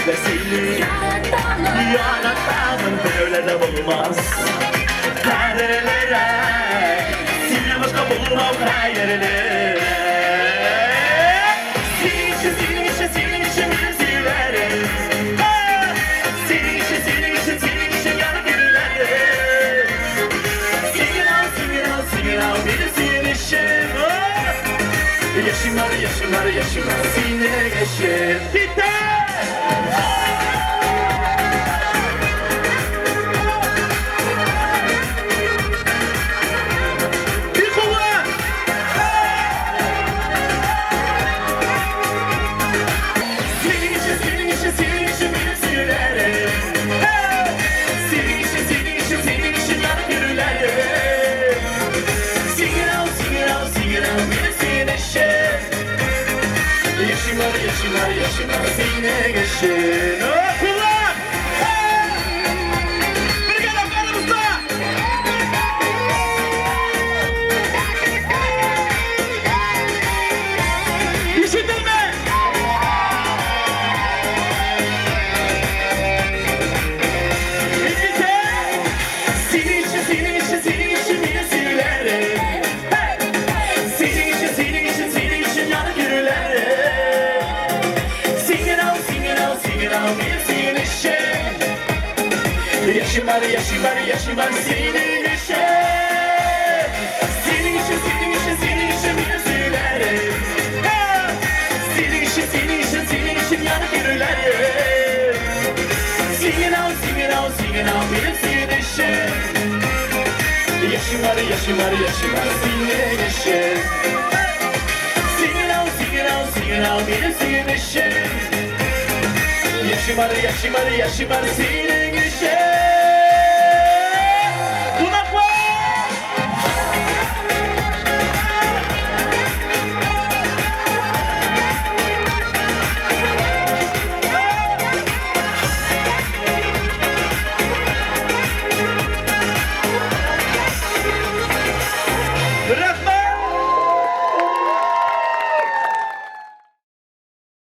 ve seni yaratanın böyle de bulmaz. Perdelere seni başka bulmam her yerine. Senin için bir silerim. Senin için yanıp yürülerim. Singin al bir senin için. Yaşımlar sinine geçir. Bitti! Bir kola! Senin için bir silerim. Senin için yanıp yürülerim. Singin al bir senin için. Yaşımlar sinine geçin. Kullan! Bir gel aklımızda! İşitin mi? İkisi! Senin için bir silerim. Senin için yanıp yürülerim. Singin al bir senin için. Yaşımlar senin için. Senin için bir silerim. Senin için yanıp yürülerim. Singin al bir senin için. Yaşımlar senin için. Singin al bir senin için. Yaşımlar senin için. Kulaklar!